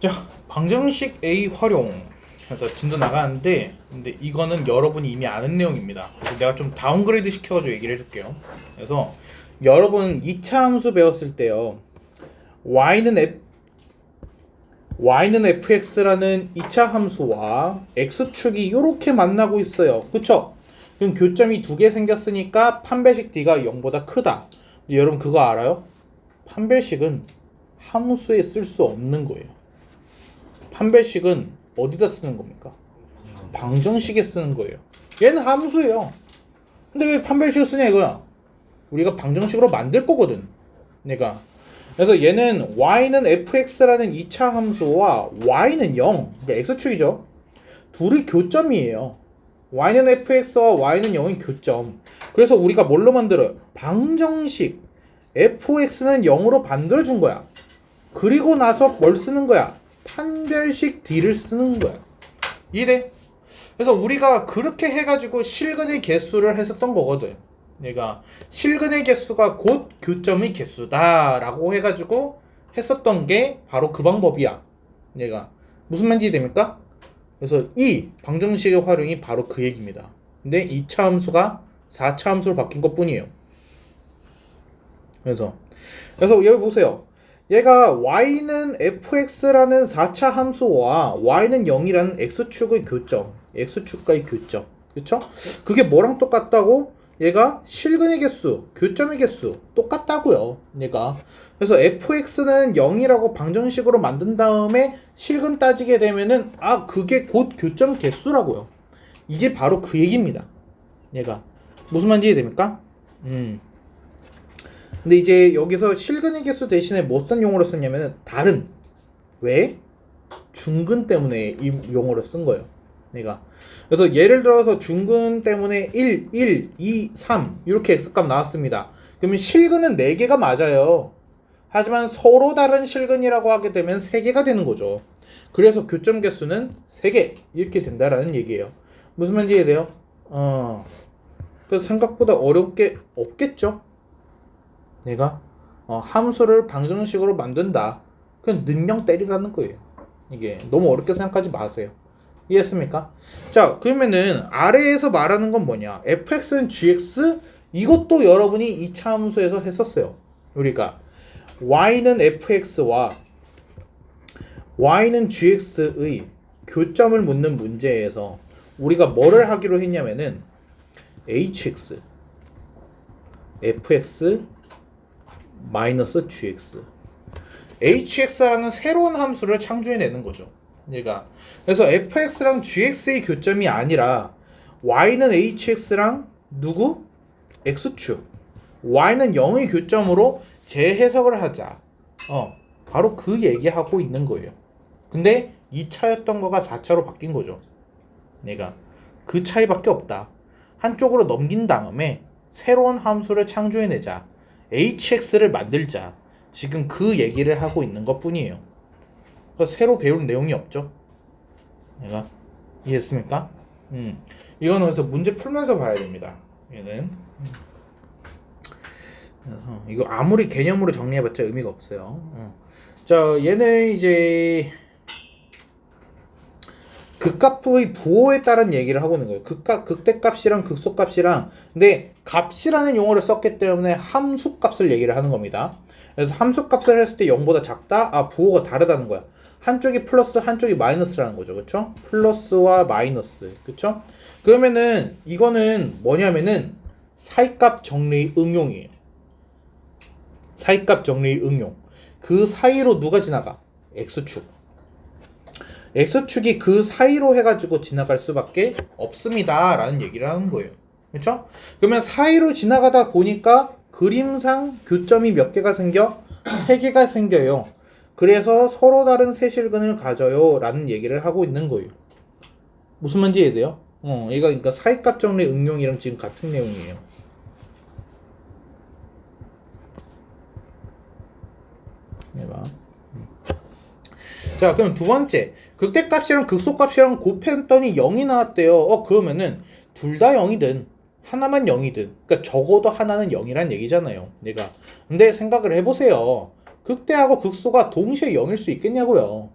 자, 방정식 A 활용 해서 진도 나가는데, 근데 이거는 여러분이 이미 아는 내용입니다. 그래서 내가 좀 다운그레이드 시켜가지고 얘기를 해줄게요. 그래서 여러분 2차 함수 배웠을 때요, y는 fx라는 2차 함수와 x축이 이렇게 만나고 있어요. 그쵸? 그럼 교점이 두 개 생겼으니까 판별식 d가 0보다 크다. 여러분 그거 알아요? 판별식은 함수에 쓸 수 없는 거예요. 판별식은 어디다 쓰는 겁니까? 방정식에 쓰는 거예요. 얘는 함수예요. 근데 왜 판별식을 쓰냐 이거야. 우리가 방정식으로 만들 거거든. 내가. 그래서 얘는 y는 fx라는 2차 함수와 y는 0, 그러니까 x축이죠. 둘이 교점이에요. y는 fx와 y는 0이 교점. 그래서 우리가 뭘로 만들어요? 방정식 fx는 0으로 만들어준 거야. 그리고 나서 뭘 쓰는 거야? 판별식 d를 쓰는 거야. 이해돼? 그래서 우리가 그렇게 해가지고 실근의 개수를 했었던 거거든. 얘가 실근의 개수가 곧 교점의 개수다 라고 해가지고 했었던 게 바로 그 방법이야. 얘가 무슨 말인지 됩니까? 그래서 이 방정식의 활용이 바로 그 얘기입니다. 근데 2차 함수가 4차 함수로 바뀐 것 뿐이에요. 그래서 여기 보세요. 얘가 y는 fx라는 4차 함수와 y는 0이라는 x축의 교점, x축과의 교점, 그쵸? 그게 뭐랑 똑같다고? 얘가 실근의 개수, 교점의 개수 똑같다고요. 얘가. 그래서 fx는 0이라고 방정식으로 만든 다음에 실근 따지게 되면은 그게 곧 교점 개수라고요. 이게 바로 그 얘기입니다. 얘가 무슨 말인지 이해됩니까? 근데 이제 여기서 실근의 개수 대신에 뭐 어떤 용어로 썼냐면 다른. 왜? 중근 때문에 이 용어를 쓴 거예요. 내가. 그래서 예를 들어서 중근 때문에 1, 1, 2, 3 이렇게 x값 나왔습니다. 그러면 실근은 4개가 맞아요. 하지만 서로 다른 실근이라고 하게 되면 3개가 되는 거죠. 그래서 교점 개수는 3개 이렇게 된다라는 얘기예요. 무슨 말인지 이해돼요? 그래서 생각보다 어려울 게 없겠죠? 내가 함수를 방정식으로 만든다. 그냥 능령 때리라는 거예요. 이게 너무 어렵게 생각하지 마세요. 이해했습니까? 자, 그러면은 아래에서 말하는 건 뭐냐? fx는 gx 이것도 여러분이 2차 함수에서 했었어요. 우리가 y는 fx와 y는 gx의 교점을 묻는 문제에서 우리가 뭐를 하기로 했냐면은 hx fx 마이너스 gx hx라는 새로운 함수를 창조해내는 거죠. 얘가. 그래서 fx랑 gx의 교점이 아니라 y는 hx랑 누구? x축 y는 0의 교점으로 재해석을 하자. 바로 그 얘기하고 있는 거예요. 근데 2차였던 거가 4차로 바뀐 거죠. 얘가. 그 차이밖에 없다. 한쪽으로 넘긴 다음에 새로운 함수를 창조해내자. hx를 만들자. 지금 그 얘기를 하고 있는 것 뿐이에요. 새로 배울 내용이 없죠. 내가 이해했습니까? 이거는 그래서 문제 풀면서 봐야 됩니다. 얘는 그래서 이거 아무리 개념으로 정리해봤자 의미가 없어요. 자, 얘는 이제 극값의 부호에 따른 얘기를 하고 있는 거예요. 극대값이랑 극소값이랑. 근데 값이라는 용어를 썼기 때문에 함수값을 얘기를 하는 겁니다. 그래서 함수값을 했을 때 0보다 작다? 부호가 다르다는 거야. 한쪽이 플러스 한쪽이 마이너스라는 거죠. 그쵸? 플러스와 마이너스. 그쵸? 그러면은 이거는 뭐냐면은 사이값 정리 응용이에요. 사이값 정리 응용. 그 사이로 누가 지나가? x축. x축이 그 사이로 해가지고 지나갈 수밖에 없습니다 라는 얘기를 하는 거예요. 그렇죠? 그러면 사이로 지나가다 보니까 그림상 교점이 몇 개가 생겨? 3개가 생겨요. 그래서 서로 다른 세실근을 가져요 라는 얘기를 하고 있는 거예요. 무슨 말인지 이해돼요? 얘가 그러니까 사이값 정리 응용이랑 지금 같은 내용이에요. 얘가. 자, 그럼 두 번째 극대값이랑 극소값이랑 곱했더니 0이 나왔대요. 그러면은 둘 다 0이든 하나만 0이든 그러니까 적어도 하나는 0이란 얘기잖아요. 얘가. 근데 생각을 해보세요. 극대하고 극소가 동시에 0일 수 있겠냐고요.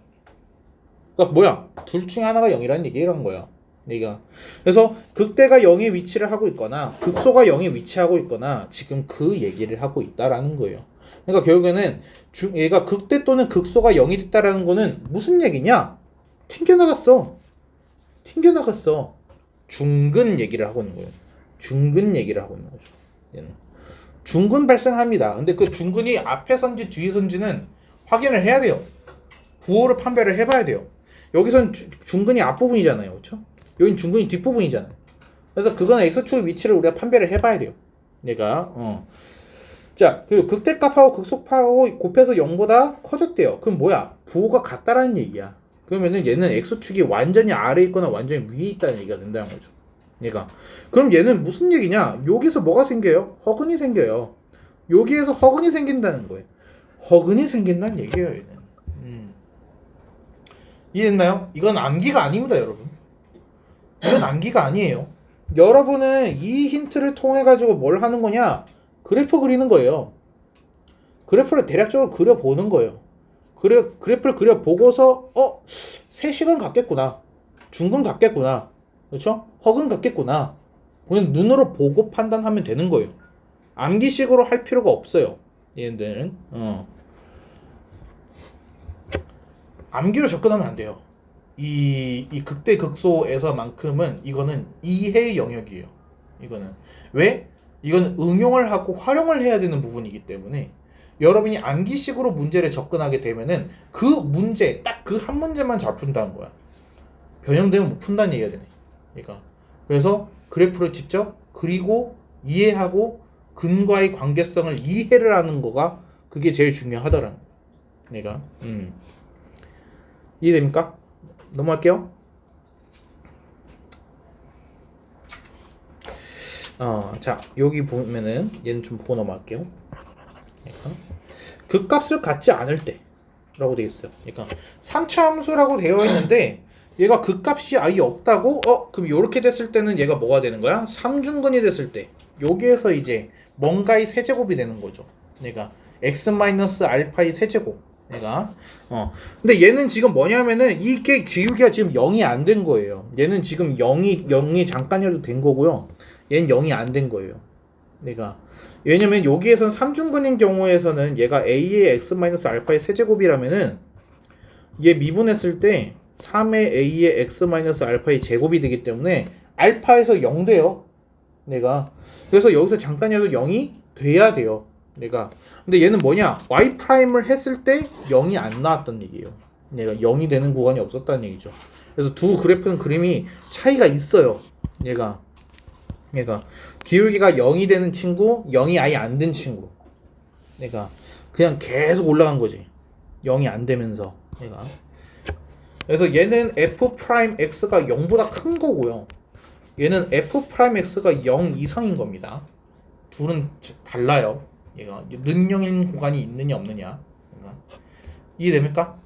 그러니까 뭐야? 둘 중에 하나가 0이라는 얘기라는 거야. 얘가. 그래서 극대가 0의 위치를 하고 있거나 극소가 0에 위치하고 있거나 지금 그 얘기를 하고 있다라는 거예요. 그러니까 결국에는 얘가 극대 또는 극소가 0이 됐다라는 거는 무슨 얘기냐? 튕겨나갔어. 튕겨나갔어. 중근 얘기를 하고 있는 거예요. 중근 얘기를 하고 있는 거죠. 얘는. 중근 발생합니다. 근데 그 중근이 앞에선지 뒤에선지는 확인을 해야 돼요. 부호를 판별을 해봐야 돼요. 여기선 중근이 앞부분이잖아요. 그렇죠? 여긴 중근이 뒷부분이잖아요. 그래서 그거는 x축의 위치를 우리가 판별을 해봐야 돼요. 얘가 자, 그리고 극대값하고 극소값하고 곱해서 0보다 커졌대요. 그럼 뭐야? 부호가 같다라는 얘기야. 그러면은 얘는 x축이 완전히 아래에 있거나 완전히 위에 있다는 얘기가 된다는 거죠. 얘가. 그럼 얘는 무슨 얘기냐? 여기서 뭐가 생겨요? 허근이 생겨요. 여기에서 허근이 생긴다는 거예요. 허근이 생긴다는 얘기예요, 얘는. 이해됐나요? 이건 암기가 아닙니다, 여러분. 이건 암기가 아니에요. 여러분은 이 힌트를 통해 가지고 뭘 하는 거냐? 그래프 그리는 거예요. 그래프를 대략적으로 그려보는 거예요. 그래프를 그려보고서 3시간 갔겠구나. 중근 갔겠구나. 그렇죠? 허근 갔겠구나. 그냥 눈으로 보고 판단하면 되는 거예요. 암기식으로 할 필요가 없어요. 얘네들은. 암기로 접근하면 안 돼요. 이 극대 극소에서만큼은 이거는 이해의 영역이에요. 이거는 왜? 이건 응용을 하고 활용을 해야 되는 부분이기 때문에 여러분이 암기식으로 문제를 접근하게 되면은 그 문제 딱 그 한 문제만 잘 푼다는 거야. 변형되면 못 푼다는 얘기가 되네. 그러니까 그래서 그래프를 직접 그리고 이해하고 근과의 관계성을 이해를 하는 거가 그게 제일 중요하더라는 거야. 내가 이해됩니까? 넘어갈게요. 자 여기 보면은 얘는 좀 보고 넘어갈게요. 그러니까 극값을 갖지 않을 때 라고 되어 있어요. 그러니까 3차 함수라고 되어 있는데 얘가 극값이 아예 없다고? 그럼 이렇게 됐을 때는 얘가 뭐가 되는 거야? 3중근이 됐을 때 여기에서 이제 뭔가의 세제곱이 되는 거죠. 얘가 x-알파의 세제곱. 얘가 근데 얘는 지금 뭐냐면은 이게 기울기가 지금 0이 안 된 거예요. 얘는 지금 0이 잠깐이라도 된 거고요. 얘는 0이 안 된 거예요. 얘가 왜냐면 여기에선 3중근인 경우에서는 얘가 a의 x-알파의 세제곱이라면은 얘 미분했을 때 3의 a의 x-알파의 제곱이 되기 때문에 알파에서 0 돼요. 내가 그래서 여기서 잠깐이라도 0이 돼야 돼요. 내가 근데 얘는 뭐냐? y 프라임을 했을 때 0이 안 나왔던 얘기예요. 얘가 0이 되는 구간이 없었다는 얘기죠. 그래서 두 그래프는 그림이 차이가 있어요. 얘가 기울기가 0이 되는 친구, 0이 아예 안 된 친구. 얘가 그냥 계속 올라간 거지. 0이 안 되면서 얘가. 그래서 얘는 f'x가 0보다 큰 거고요. 얘는 f'x가 0 이상인 겁니다. 둘은 달라요. 얘가 능력인 구간이 있느냐 없느냐. 얘가. 이해됩니까?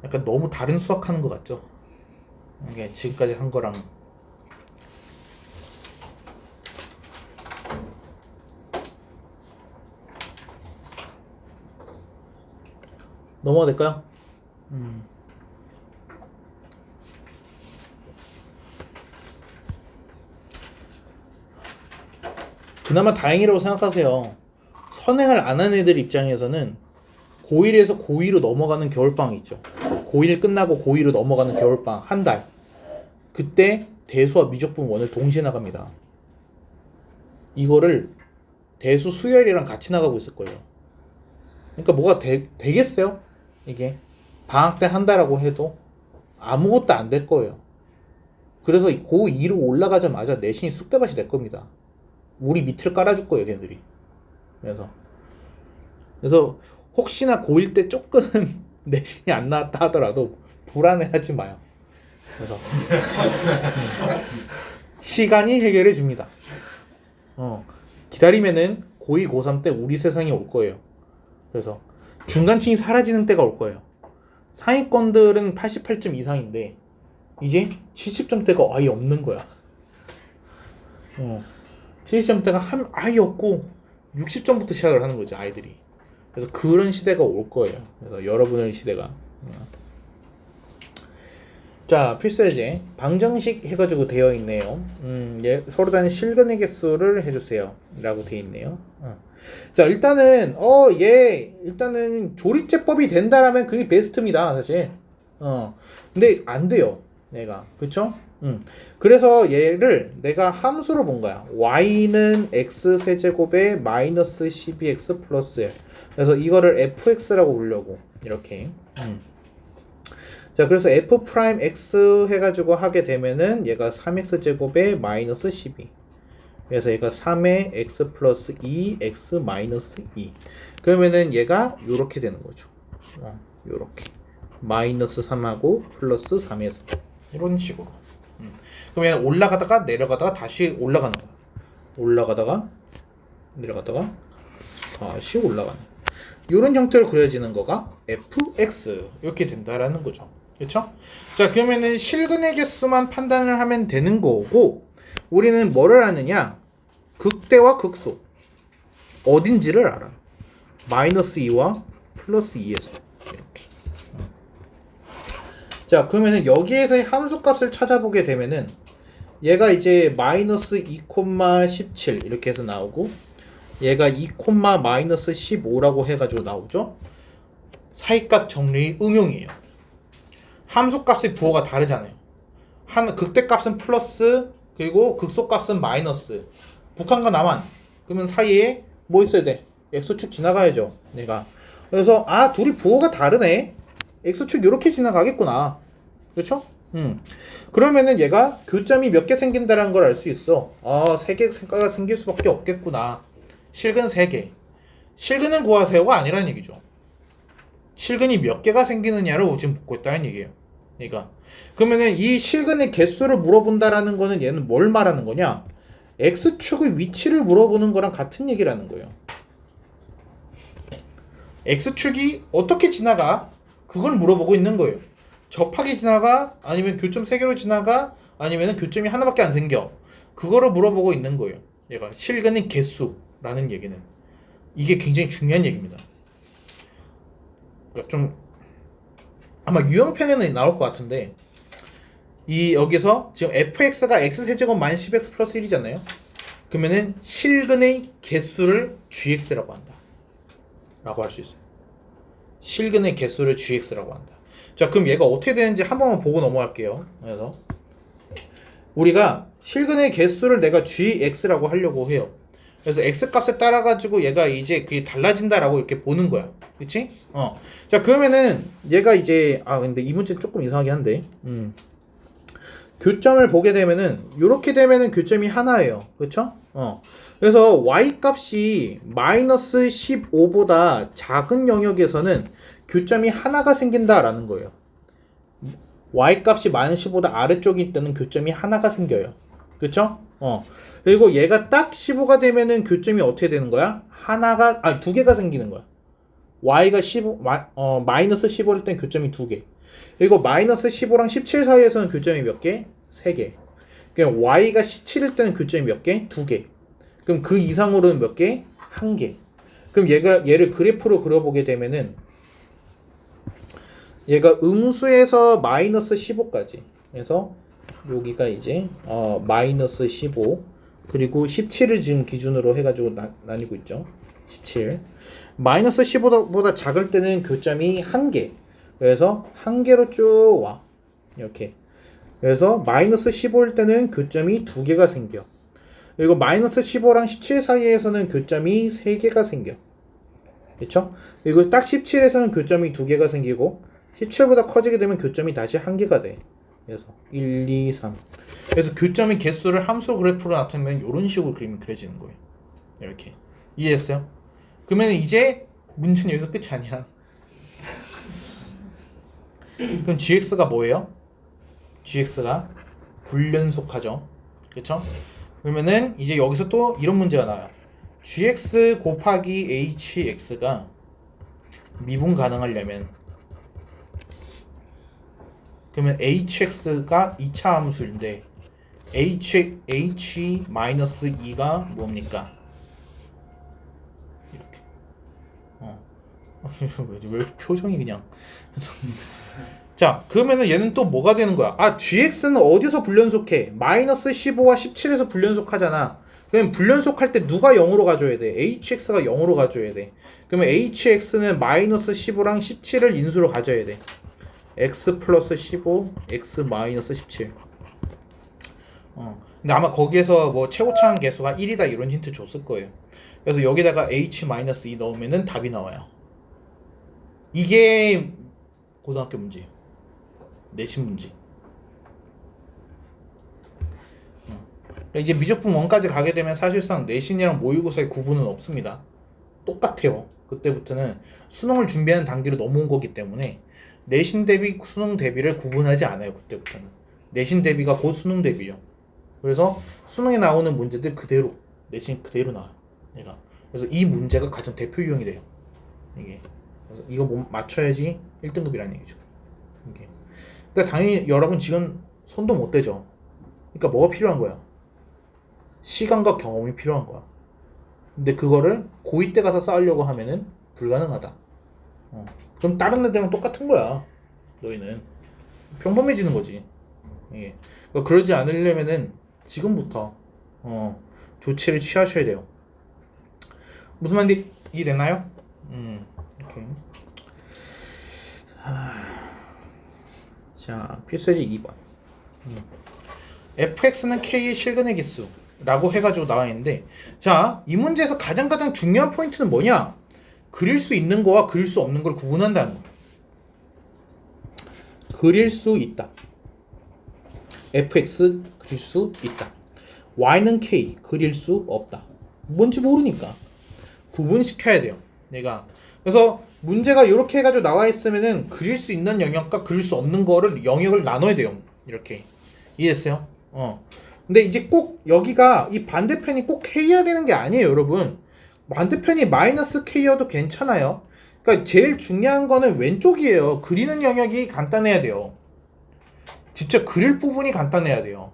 약간 너무 다른 수학하는 것 같죠? 이게 지금까지 한 거랑 넘어가 될까요? 그나마 다행이라고 생각하세요. 선행을 안 하는 애들 입장에서는 고1에서 고2로 넘어가는 겨울방학 있죠. 고1 끝나고 고2로 넘어가는 겨울방학 한 달. 그때 대수와 미적분 원을 동시에 나갑니다. 이거를 대수 수열이랑 같이 나가고 있을 거예요. 그러니까 뭐가 되겠어요? 이게 방학 때 한다라고 해도 아무것도 안 될 거예요. 그래서 고2로 올라가자마자 내신이 쑥대밭이 될 겁니다. 우리 밑을 깔아줄 거예요, 걔네들이. 그래서 혹시나 고1 때 조금 내신이 안 나왔다 하더라도 불안해하지 마요. 그래서 시간이 해결해 줍니다. 기다리면은 고2, 고3 때 우리 세상이 올 거예요. 그래서 중간층이 사라지는 때가 올 거예요. 상위권들은 88점 이상인데 이제 70점대가 아예 없는 거야. 70점대가 아예 없고 60점부터 시작을 하는 거죠, 아이들이. 그래서 그런 시대가 올 거예요. 그래서 여러분의 시대가. 자, 필수예제 방정식 해가지고 되어 있네요. 서로 다른 실근의 개수를 해주세요 라고 되어 있네요. 자, 일단은 일단은 조립제법이 된다라면 그게 베스트입니다, 사실. 근데 안 돼요, 내가. 그쵸? 그래서 얘를 내가 함수로 본 거야. y는 x 세제곱에 마이너스 12x 플러스 1. 그래서 이거를 fx라고 부르려고 이렇게. 자, 그래서 f 프라임 x 해가지고 하게 되면은 얘가 3x 제곱에 마이너스 12. 그래서 얘가 3의 x 플러스 2 x 마이너스 2. 그러면은 얘가 요렇게 되는 거죠. 요렇게 마이너스 3하고 플러스 3에서 이런 식으로. 그러면 올라가다가 내려가다가 다시 올라가는 거야. 올라가다가 내려가다가 다시 올라가는. 이런 형태로 그려지는 거가 fx 이렇게 된다라는 거죠. 그렇죠? 자, 그러면은 실근의 개수만 판단을 하면 되는 거고, 우리는 뭐를 아느냐? 극대와 극소 어딘지를 알아. 마이너스 2와 플러스 2에서 이렇게. 자, 그러면은 여기에서의 함수값을 찾아보게 되면은 얘가 이제 마이너스 2,17 이렇게 해서 나오고, 얘가 2, 마이너스 15라고 해가지고 나오죠. 사이값 정리 응용이에요. 함수값의 부호가 다르잖아요. 극대값은 플러스, 그리고 극소값은 마이너스. 북한과 남한. 그러면 사이에 뭐 있어야 돼? x축 지나가야죠, 내가. 그래서 둘이 부호가 다르네. x축 이렇게 지나가겠구나. 그렇죠? 그러면은 얘가 교점이 몇 개 생긴다는 걸 알 수 있어. 3개가 생길 수밖에 없겠구나. 실근 3개. 실근을 구하세요가 아니라는 얘기죠. 실근이 몇 개가 생기느냐를 지금 묻고 있다는 얘기예요. 그러니까 그러면은 이 실근의 개수를 물어본다라는 거는 얘는 뭘 말하는 거냐? x축의 위치를 물어보는 거랑 같은 얘기라는 거예요. x축이 어떻게 지나가? 그걸 물어보고 있는 거예요. 접하게 지나가? 아니면 교점 3개로 지나가? 아니면 교점이 하나밖에 안 생겨? 그거를 물어보고 있는 거예요. 얘가 실근의 개수라는 얘기는. 이게 굉장히 중요한 얘기입니다. 그러니까 좀 아마 유형편에는 나올 것 같은데, 여기서 지금 fx가 x세제곱 만 10x 플러스 1이잖아요. 그러면은 실근의 개수를 gx라고 한다 라고 할 수 있어요. 실근의 개수를 gx라고 한다. 자, 그럼 얘가 어떻게 되는지 한 번만 보고 넘어갈게요. 그래서 우리가 실근의 개수를 내가 gx라고 하려고 해요. 그래서 x 값에 따라 가지고 얘가 이제 그게 달라진다라고 이렇게 보는 거야. 그치? 자, 그러면은 얘가 이제 근데 이 문제 조금 이상하긴 한데. 교점을 보게 되면은 요렇게 되면은 교점이 하나예요. 그쵸? 그래서 y 값이 마이너스 15보다 작은 영역에서는 교점이 하나가 생긴다라는 거예요. y 값이 마이너스 15보다 아래쪽에 있다는 교점이 하나가 생겨요. 그쵸? 그리고 얘가 딱 15가 되면은 교점이 어떻게 되는 거야? 두 개가 생기는 거야. y가 마이너스 15일 땐 교점이 2개. 그리고 마이너스 15랑 17 사이에서는 교점이 몇 개? 3개. 그럼 y가 17일 때는 교점이 몇 개? 2개. 그럼 그 이상으로는 몇 개? 1개. 그럼 얘를 그래프로 그려보게 되면은 얘가 음수에서 마이너스 15까지. 그래서 여기가 이제 마이너스 15 그리고 17을 지금 기준으로 해가지고 나뉘고 있죠. 17 마이너스 15보다 작을 때는 교점이 1개. 그래서 1개로 쭉 와. 이렇게. 그래서 마이너스 15일 때는 교점이 2개가 생겨. 그리고 마이너스 15랑 17 사이에서는 교점이 3개가 생겨. 그쵸? 그리고 딱 17에서는 교점이 2개가 생기고 17보다 커지게 되면 교점이 다시 1개가 돼. 그래서 1, 2, 3. 그래서 교점의 개수를 함수 그래프로 나타내면 이런 식으로 그림이 그려지는 거예요. 이렇게. 이해했어요? 그러면 이제 문제는 여기서 끝이 아니야. 그럼 gx가 뭐예요? gx가 불연속하죠. 그쵸? 그러면은 이제 여기서 또 이런 문제가 나와요. gx 곱하기 hx가 미분 가능하려면 그러면 hx가 2차 함수인데 h-2가 뭡니까? 이렇게. 왜 이렇게 표정이 그냥. 자, 그러면은 얘는 또 뭐가 되는 거야? 아, gx는 어디서 불연속해? 마이너스 15와 17에서 불연속하잖아. 그러면 불연속할 때 누가 0으로 가줘야 돼? hx가 0으로 가줘야 돼. 그러면 hx는 마이너스 15랑 17을 인수로 가져야 돼. x 플러스 15, x 마이너스 17. 근데 아마 거기에서 뭐 최고차항 계수가 1이다 이런 힌트 줬을 거예요. 그래서 여기다가 h-2 넣으면은 답이 나와요. 이게 고등학교 문제예요. 내신 문제. 이제 미적분 1까지 가게 되면 사실상 내신이랑 모의고사의 구분은 없습니다. 똑같아요. 그때부터는 수능을 준비하는 단계로 넘어온 거기 때문에 내신 대비 수능 대비를 구분하지 않아요. 그때부터는 내신 대비가 곧 수능 대비요. 그래서 수능에 나오는 문제들 그대로 내신 그대로 나와요. 얘가. 그래서 이 문제가 가장 대표 유형이 돼요. 이게. 그래서 이거 못 맞춰야지 1등급이라는 얘기죠. 이게. 그러니까 당연히 여러분 지금 손도 못 대죠. 그러니까 뭐가 필요한 거야? 시간과 경험이 필요한 거야. 근데 그거를 고2 때 가서 쌓으려고 하면은 불가능하다. 그럼 다른 애들랑 똑같은 거야. 너희는 평범해지는 거지. 예. 그러니까 그러지 않으려면은 지금부터 조치를 취하셔야 돼요. 무슨 말인지 이해되나요? 오케이. 자, 필수예제 2번. fx는 k의 실근의 개수라고 해가지고 나와 있는데, 자, 이 문제에서 가장 중요한 포인트는 뭐냐? 그릴 수 있는 거와 그릴 수 없는 걸 구분한다는 거야. 그릴 수 있다. fx 그릴 수 있다. y는 k 그릴 수 없다. 뭔지 모르니까 구분시켜야 돼요. 내가. 그래서 문제가 이렇게 해가지고 나와 있으면은 그릴 수 있는 영역과 그릴 수 없는 거를 영역을 나눠야 돼요. 이렇게. 이해했어요? 근데 이제 꼭 여기가 이 반대편이 꼭 k여야 되는 게 아니에요, 여러분. 반대편이 마이너스 k여도 괜찮아요. 그러니까 제일 중요한 거는 왼쪽이에요. 그리는 영역이 간단해야 돼요. 진짜 그릴 부분이 간단해야 돼요.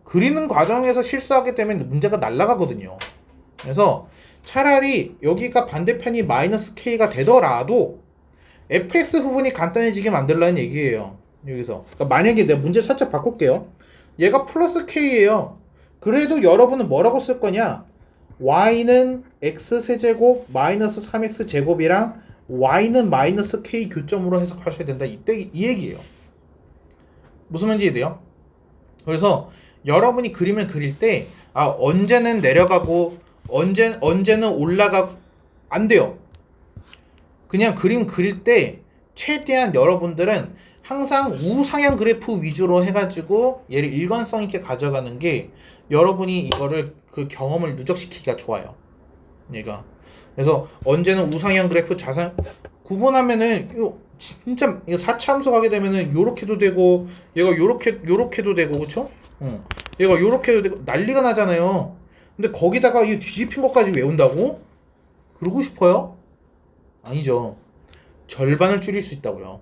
그리는 과정에서 실수하게 되면 문제가 날아가거든요. 그래서 차라리 여기가 반대편이 마이너스 k가 되더라도 fx 부분이 간단해지게 만들라는 얘기예요. 여기서. 그러니까 만약에 내가 문제 살짝 바꿀게요. 얘가 플러스 k예요. 그래도 여러분은 뭐라고 쓸 거냐? y는 x 세제곱 마이너스 3x 제곱이랑 y는 마이너스 k 교점으로 해석하셔야 된다. 이때 이 얘기예요. 무슨 말인지 이해돼요? 그래서 여러분이 그림을 그릴 때 언제는 내려가고 언제는 올라가고 안 돼요. 그냥 그림 그릴 때 최대한 여러분들은 항상 우상향 그래프 위주로 해가지고 얘를 일관성 있게 가져가는 게 여러분이 이거를 그 경험을 누적시키기가 좋아요. 얘가. 그래서 언제는 우상향 그래프 좌상 구분하면은 이거 진짜 이거 4차 함수 가게 되면은 요렇게도 되고 얘가 요렇게도 되고 그쵸? 얘가 요렇게도 되고 난리가 나잖아요. 근데 거기다가 이 뒤집힌 것까지 외운다고? 그러고 싶어요? 아니죠. 절반을 줄일 수 있다고요.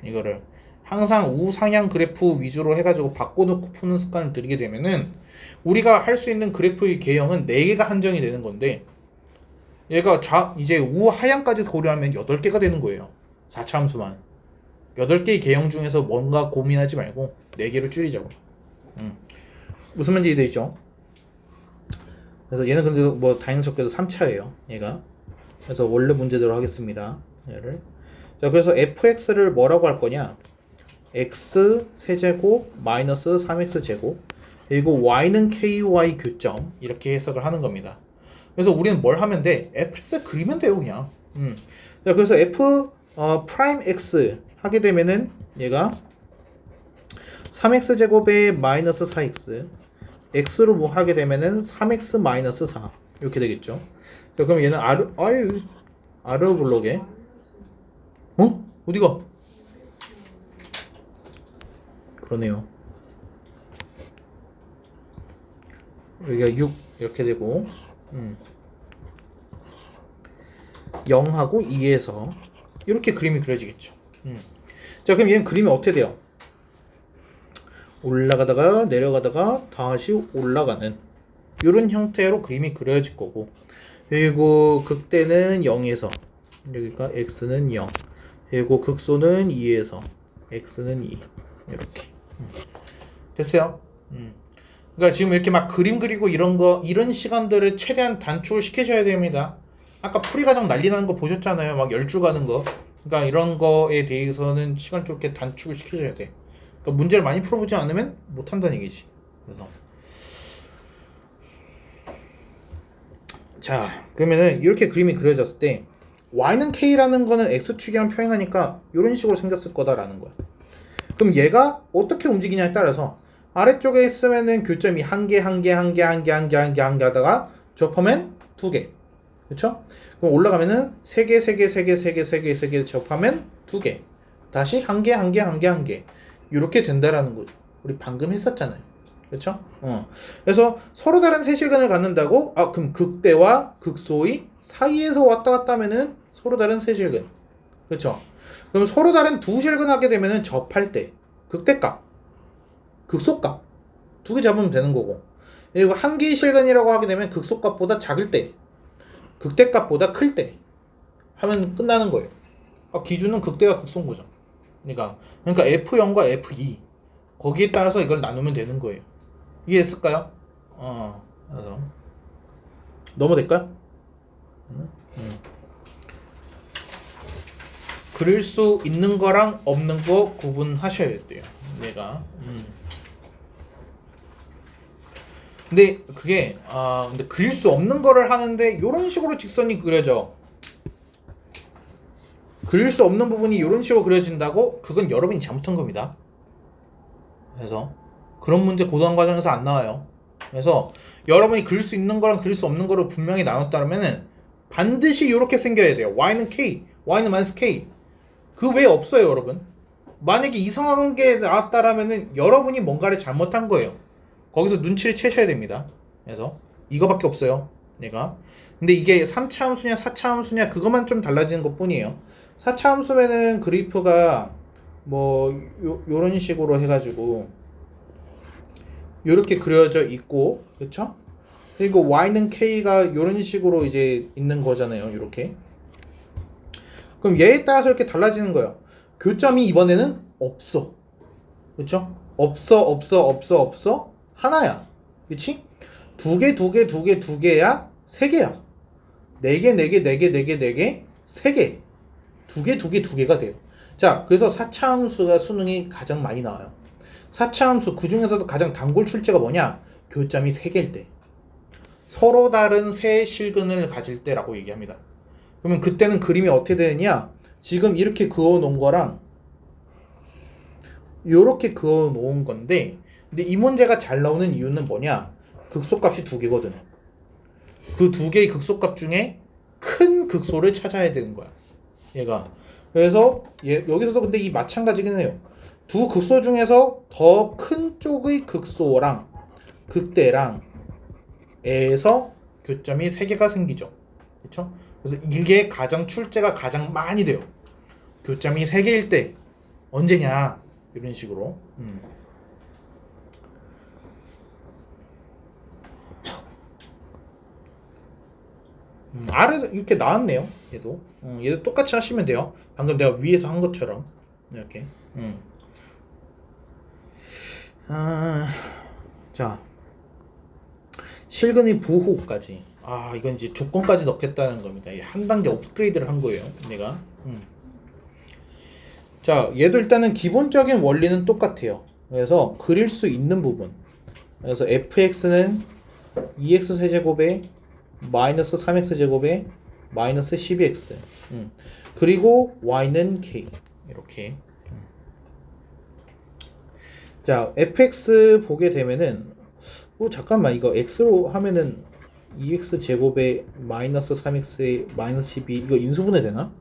이거를 항상 우상향 그래프 위주로 해가지고 바꿔놓고 푸는 습관을 들이게 되면은 우리가 할 수 있는 그래프의 개형은 4개가 한정이 되는 건데 얘가 이제 우하향까지 고려하면 8개가 되는 거예요. 4차 함수만. 8개의 개형 중에서 뭔가 고민하지 말고 4개로 줄이자고. 무슨 말인지 이해되죠? 그래서 얘는 근데 뭐 다행스럽게도 3차예요. 얘가. 그래서 원래 문제대로 하겠습니다. 얘를. 자, 그래서 fx를 뭐라고 할 거냐? x 세제곱 마이너스 3x 제곱 그리고 y는 ky 교점 이렇게 해석을 하는 겁니다. 그래서 우리는 뭘 하면 돼? fx 그리면 돼요, 그냥. 자, 그래서 f 프라임 x 하게 되면은 얘가 3x 제곱에 마이너스 4x x로 뭐 하게 되면은 3x 마이너스 4 이렇게 되겠죠. 자, 그럼 얘는 아르 블록에 어디가? 그러네요. 여기가 6 이렇게 되고 0하고 2에서 이렇게 그림이 그려지겠죠. 자, 그럼 얘는 그림이 어떻게 돼요? 올라가다가 내려가다가 다시 올라가는 이런 형태로 그림이 그려질 거고, 그리고 극대는 0에서 그러니까 x는 0, 그리고 극소는 2에서 x는 2 이렇게 됐어요. 그러니까 지금 이렇게 막 그림 그리고 이런 시간들을 최대한 단축을 시키셔야 됩니다. 아까 풀이 과정 난리 나는 거 보셨잖아요. 막 10줄 가는 거. 그러니까 이런 거에 대해서는 시간 좀 이렇게 단축을 시켜줘야 돼. 그러니까 문제를 많이 풀어보지 않으면 못 한다는 얘기지. 그래서 자, 그러면은 이렇게 그림이 그려졌을 때 y는 k라는 거는 x축이랑 평행하니까 이런 식으로 생겼을 거다라는 거야. 그럼 얘가 어떻게 움직이냐에 따라서 아래쪽에 있으면은 교점이 한 개 하다가 접하면 두 개. 그렇죠? 그럼 올라가면은 세 개 접하면 두 개. 다시 한 개 이렇게 된다라는 거죠. 우리 방금 했었잖아요. 그렇죠? 그래서 서로 다른 세실근을 갖는다고? 그럼 극대와 극소의 사이에서 왔다 갔다 하면은 서로 다른 세실근. 그렇죠? 그럼 서로 다른 두 실근 하게 되면은 접할 때 극대값, 극소값 두 개 잡으면 되는 거고, 그리고 한 개의 실근이라고 하게 되면 극소값보다 작을 때, 극대값보다 클 때 하면 끝나는 거예요. 기준은 극대와 극소인 거죠. 그러니까 F0과 F2 거기에 따라서 이걸 나누면 되는 거예요. 이해했을까요? 그래서 넘어될까요? 그릴 수 있는 거랑 없는 거 구분하셔야 돼요. 내가. 근데 그게 근데 그릴 수 없는 거를 하는데 이런 식으로 직선이 그려져. 그릴 수 없는 부분이 이런 식으로 그려진다고? 그건 여러분이 잘못한 겁니다. 그래서 그런 문제 고등학 과정에서 안 나와요. 그래서 여러분이 그릴 수 있는 거랑 그릴 수 없는 거를 분명히 나눴다면은 반드시 이렇게 생겨야 돼요. y는 k, y는 마이너스 k. 그 외에 없어요, 여러분. 만약에 이상한 게 나왔다라면은 여러분이 뭔가를 잘못한 거예요. 거기서 눈치를 채셔야 됩니다. 그래서 이거밖에 없어요, 내가. 근데 이게 3차 함수냐 4차 함수냐 그것만 좀 달라지는 것 뿐이에요. 4차 함수면은 그래프가 뭐 요런 식으로 해가지고 요렇게 그려져 있고, 그쵸? 그리고 y는 k가 요런 식으로 이제 있는 거잖아요, 요렇게. 그럼 얘에 따라서 이렇게 달라지는 거예요. 교점이 이번에는 없어, 그쵸? 없어 하나야, 그치? 두 개야 세 개야. 네 개, 세 개. 두 개가 돼요. 자, 그래서 4차 함수가 수능이 가장 많이 나와요. 4차 함수 그 중에서도 가장 단골 출제가 뭐냐? 교점이 3개일 때. 서로 다른 세 실근을 가질 때라고 얘기합니다. 그러면 그때는 그림이 어떻게 되느냐? 지금 이렇게 그어 놓은 거랑 이렇게 그어 놓은 건데, 근데 이 문제가 잘 나오는 이유는 뭐냐? 극소값이 두 개거든. 그 두 개의 극소값 중에 큰 극소를 찾아야 되는 거야, 얘가. 그래서 여기서도 근데 이 마찬가지긴 해요. 두 극소 중에서 더 큰 쪽의 극소랑 극대랑 에서 교점이 3개가 생기죠. 그렇죠? 그래서 이게 가장 출제가 가장 많이 돼요. 교점이 3개일 때 언제냐? 이런 식으로. 아래도 이렇게 나왔네요. 얘도 똑같이 하시면 돼요. 방금 내가 위에서 한 것처럼 이렇게. 자, 실근의 부호까지. 이건 이제 조건까지 넣겠다는 겁니다. 한 단계 업그레이드를 한 거예요, 내가. 자, 얘도 일단은 기본적인 원리는 똑같아요. 그래서 그릴 수 있는 부분. 그래서 fx는 2x 세제곱에 마이너스 3x 제곱에 마이너스 12x. 그리고 y는 k. 이렇게. 자, fx 보게 되면은 잠깐만, 이거 x로 하면은 2x 제곱에 마이너스 3x에 마이너스 12 이거 인수분해 되나?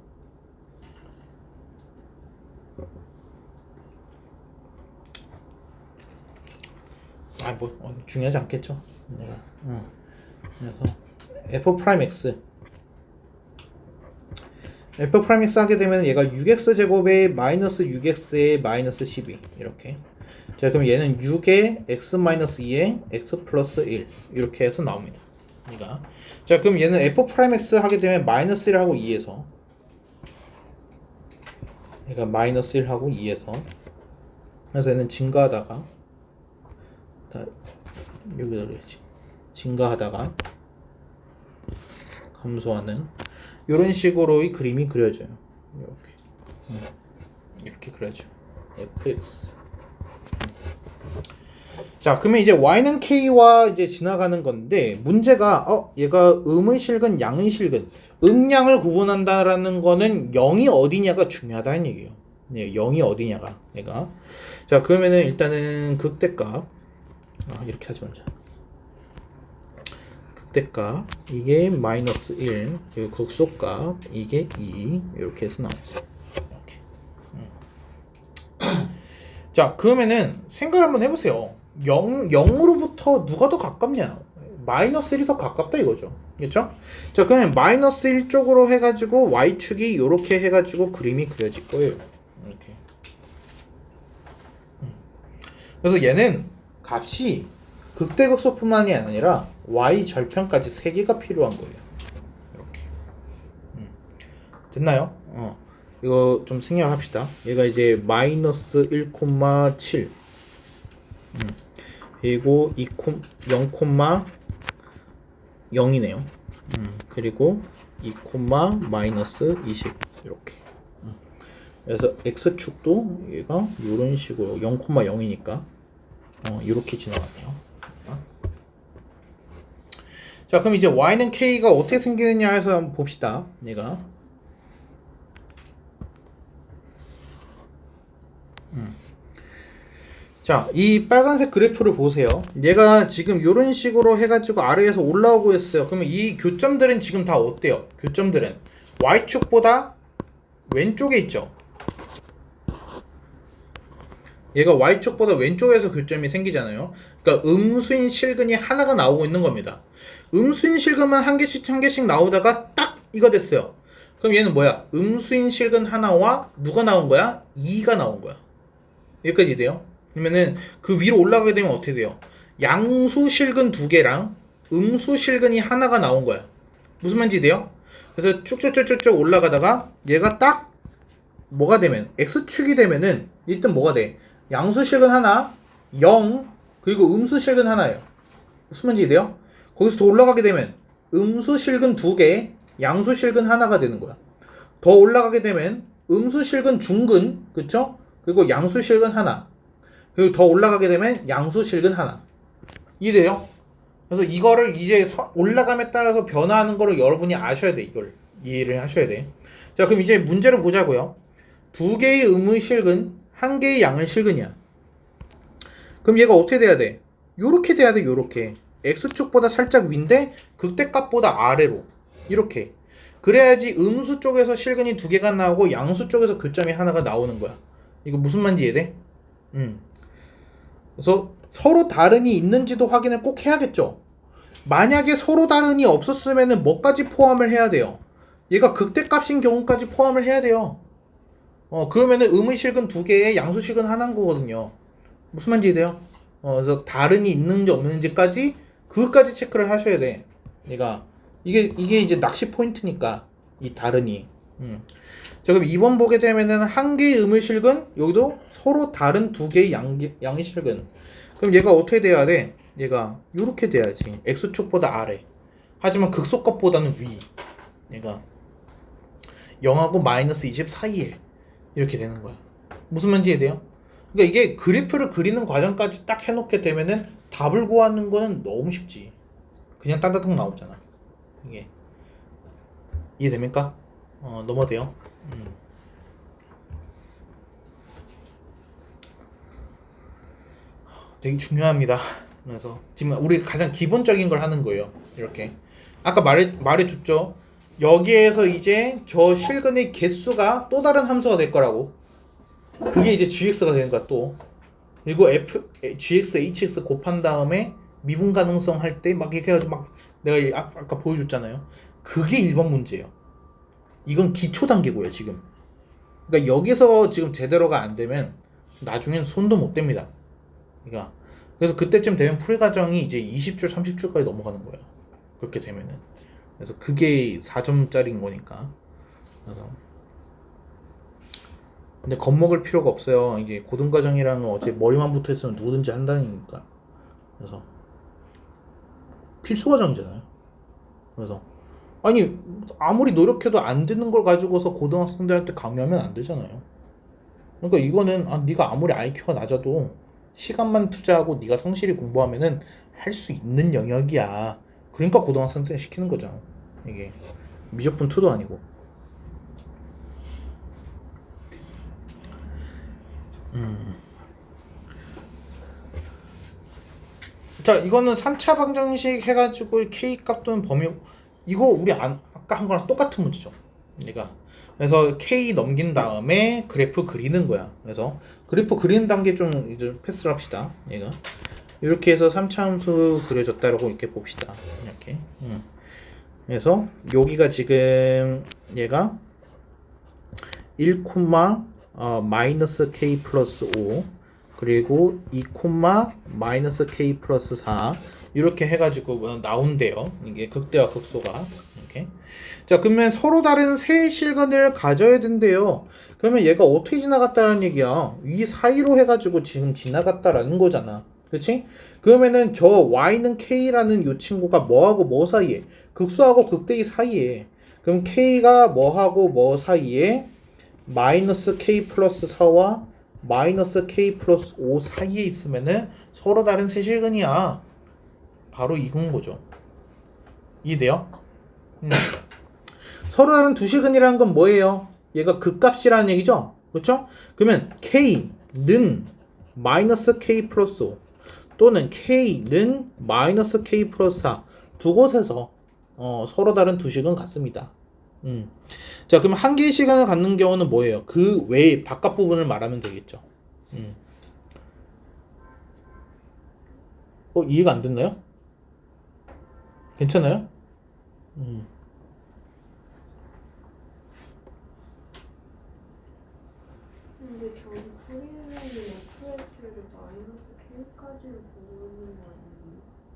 뭐 중요하지 않겠죠. 그래서 f 프라임 x 하게 되면 얘가 6x 제곱에 마이너스 6x에 마이너스 12 이렇게. 자, 그럼 얘는 6에 x-2에 x 플러스 1 이렇게 해서 나옵니다. 그러니까 자, 그럼 얘는 f'(x) 하게 되면 마이너스 1하고 2에서 그러니까 마이너스 1하고 2에서 그래서 얘는 증가하다가 여기다 그래야지. 증가하다가 감소하는 이런 식으로의 그림이 그려져요. 이렇게 그려져. fx. 자, 그러면 이제 y는 k와 이제 지나가는 건데 문제가 얘가 음의 실근, 양의 실근, 음양을 구분한다라는 거는 0이 어디냐가 중요하다는 얘기예요. 네, 0이 어디냐가 얘가. 자, 그러면은 일단은 극대값 이렇게 하지 말자. 극대값 이게 마이너스 1 그리고 극소값 이게 2 이렇게 해서 나왔어. 이렇게. 자, 그러면은 생각을 한번 해보세요. 0으로부터 누가 더 가깝냐? 마이너스 1이 더 가깝다 이거죠. 그렇죠? 자, 그러면 마이너스 1 쪽으로 해가지고 y축이 이렇게 해가지고 그림이 그려질 거예요. 이렇게. 그래서 얘는 값이 극대극소뿐만이 아니라 y 절편까지 3개가 필요한 거예요. 이렇게. 됐나요? 이거 좀 생략합시다. 얘가 이제 마이너스 1,7 그리고 0,0이네요. 그리고 2, 마이너스 20 이렇게. 그래서 x축도 얘가 이런 식으로 0,0이니까 이렇게 지나가네요. 자, 그럼 이제 y는 k가 어떻게 생기느냐 해서 한번 봅시다. 얘가 자, 이 빨간색 그래프를 보세요. 얘가 지금 이런 식으로 해가지고 아래에서 올라오고 있어요. 그러면 이 교점들은 지금 다 어때요? 교점들은 y축보다 왼쪽에 있죠. 얘가 y축보다 왼쪽에서 교점이 생기잖아요. 그러니까 음수인 실근이 하나가 나오고 있는 겁니다. 음수인 실근만 한 개씩 나오다가 딱 이거 됐어요. 그럼 얘는 뭐야? 음수인 실근 하나와 누가 나온 거야? 2가 나온 거야. 여기까지 돼요. 그러면은 그 위로 올라가게 되면 어떻게 돼요? 양수 실근 2개랑 음수 실근이 하나가 나온 거야. 무슨 말인지 돼요? 그래서 쭉쭉쭉쭉 올라가다가 얘가 딱 뭐가 되면 x축이 되면은 일단 뭐가 돼? 양수 실근 하나 0 그리고 음수 실근 하나예요. 무슨 말인지 돼요? 거기서 더 올라가게 되면 음수 실근 2개 양수 실근 하나가 되는 거야. 더 올라가게 되면 음수 실근 중근 그쵸? 그리고 양수 실근 하나 그리고 더 올라가게 되면 양수 실근 하나. 이해돼요? 그래서 이거를 이제 올라감에 따라서 변화하는 거를 여러분이 아셔야 돼. 이걸 이해를 하셔야 돼. 자, 그럼 이제 문제를 보자고요. 2개의 음의 실근 1개의 양의 실근이야. 그럼 얘가 어떻게 돼야 돼? 요렇게 돼야 돼. 요렇게 x축보다 살짝 위인데 극대값보다 아래로 이렇게. 그래야지 음수 쪽에서 실근이 2개가 나오고 양수 쪽에서 교점이 하나가 나오는 거야. 이거 무슨 말인지 이해돼? 그래서 서로 다른이 있는지도 확인을 꼭 해야겠죠. 만약에 서로 다른이 없었으면 뭐까지 포함을 해야 돼요? 얘가 극대값인 경우까지 포함을 해야 돼요. 그러면은 음의 실근 2개에 양수 실근 하나인 거거든요. 무슨 말인지 돼요? 그래서 다른이 있는지 없는지까지 그것까지 체크를 하셔야 돼. 얘가 이게 이제 낚시 포인트니까 이 다른이. 자, 그럼 2번 보게 되면은 1개의 음의 실근 여기도 서로 다른 2개의 양의 실근. 그럼 얘가 어떻게 돼야 돼? 얘가 이렇게 돼야지. x축보다 아래. 하지만 극소값보다는 위. 얘가 0하고 마이너스 20 사이에 이렇게 되는 거야. 무슨 말인지 이해돼요? 그러니까 이게 그래프를 그리는 과정까지 딱 해놓게 되면은 답을 구하는 거는 너무 쉽지. 그냥 따다닥 나오잖아. 이게 이해됩니까? 넘어돼요. 되게 중요합니다. 그래서 지금 우리 가장 기본적인 걸 하는 거예요. 이렇게 아까 말해줬죠. 여기에서 이제 저 실근의 개수가 또 다른 함수가 될 거라고. 그게 이제 gx가 되는 거야 또. 그리고 gx, hx 곱한 다음에 미분 가능성 할 때 막 이렇게 해가지고 막 내가 아까 보여줬잖아요. 그게 1번 문제예요. 이건 기초 단계고요 지금. 그러니까 여기서 지금 제대로가 안 되면 나중엔 손도 못 댑니다. 그러니까 그래서 그때쯤 되면 풀이 과정이 이제 20줄, 30줄까지 넘어가는 거야. 그렇게 되면은. 그래서 그게 4점짜리인 거니까. 그래서 근데 겁먹을 필요가 없어요. 이게 고등과정이라는 건 어차피 머리만 붙어 있으면 누구든지 한다니까. 그래서 필수 과정이잖아요. 그래서 아니 아무리 노력해도 안 되는 걸 가지고서 고등학생들한테 강요하면 안 되잖아요. 그러니까 이거는 네가 아무리 IQ가 낮아도 시간만 투자하고 네가 성실히 공부하면은 할 수 있는 영역이야. 그러니까 고등학생들 시키는 거잖아. 이게 미적분 2도 아니고. 자, 이거는 3차 방정식 해가지고 K 값 또는 범위 이거 우리 아까 한 거랑 똑같은 문제죠. 그래서 K 넘긴 다음에 그래프 그리는 거야. 그래서 그래프 그리는 단계 좀 이제 패스를 합시다. 얘가 이렇게 해서 3차 함수 그려졌다라고 이렇게 봅시다. 이렇게. 그래서 여기가 지금 얘가 1, 마이너스 K 플러스 5 그리고 2, 마이너스 K 플러스 4 이렇게 해가지고 나온대요. 이게 극대와 극소가 이렇게. 자, 그러면 서로 다른 세 실근을 가져야 된대요. 그러면 얘가 어떻게 지나갔다는 얘기야? 이 사이로 해가지고 지금 지나갔다라는 거잖아. 그렇지? 그러면은 저 y는 k라는 이 친구가 뭐하고 뭐 사이에? 극소하고 극대의 사이에. 그럼 k가 뭐하고 뭐 사이에? 마이너스 k 플러스 4와 마이너스 k 플러스 5 사이에 있으면은 서로 다른 세실근이야. 바로 이건 거죠. 이해돼요? 서로 다른 두 실근이라는 건 뭐예요? 얘가 극값이라는 얘기죠? 그렇죠? 그러면 k는 마이너스 k 플러스 5 또는 k는 마이너스 k 플러스 4 두 곳에서 서로 다른 두 식은 같습니다. 자, 그럼 한 개의 시간을 갖는 경우는 뭐예요? 그 외의 바깥 부분을 말하면 되겠죠. 이해가 안 됐나요? 괜찮아요? 근데 저희 프리는 fx를 마이너스 k까지 모으는 거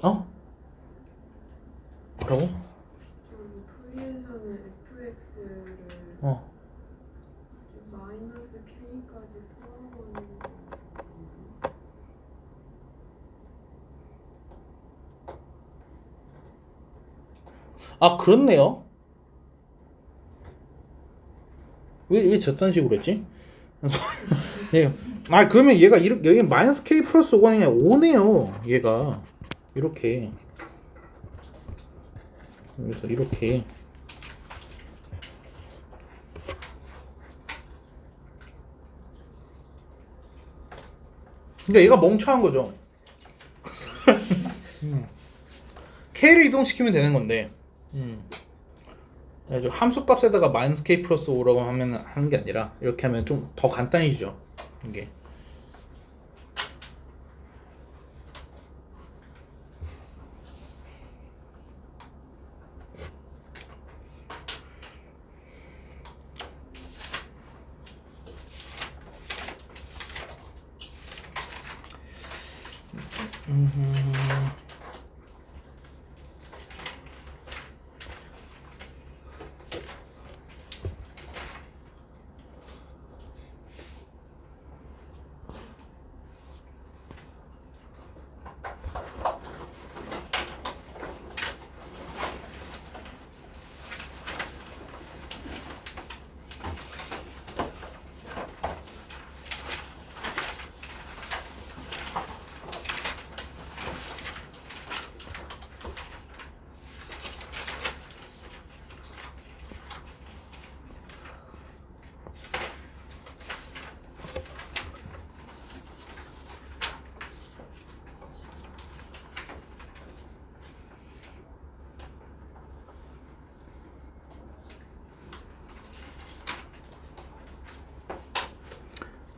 아니에요? 뭐라고? 저희 프리에서는 fx를 마이너스 k까지 포함하는 거 그렇네요. 왜 저딴 식으로 했지? 그러면 얘가 이렇게 여기 마이너스 k 플러스 5가 5네요. 얘가 이렇게. 그래서 이렇게. 그러니까 얘가 멍청한 거죠. k를 이동시키면 되는 건데. 함수 값에다가 마이너스 k 플러스 5라고 하면 하는 게 아니라 이렇게 하면 좀 더 간단해지죠. 이게.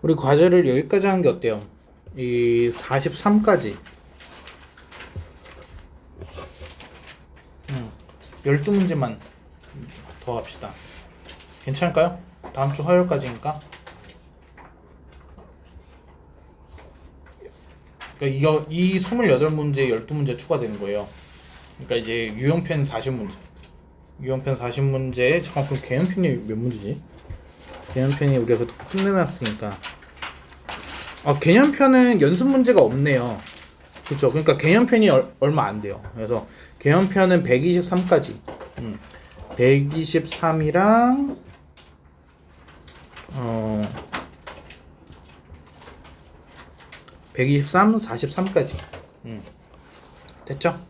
우리 과제를 여기까지 하는 게 어때요? 이 43까지 12문제만 더 합시다. 괜찮을까요? 다음 주 화요일까지니까. 그러니까 이 28문제에 12문제 추가되는 거예요. 그러니까 이제 유형편 40문제. 유형편 40문제에 잠깐 그럼 개형편이 몇 문제지? 개형편이 우리가 그래도 끝내놨으니까. 개념편은 연습 문제가 없네요. 그렇죠. 그러니까 개념편이 얼마 안 돼요. 그래서 개념편은 123까지. 123이랑 123, 43까지. 됐죠?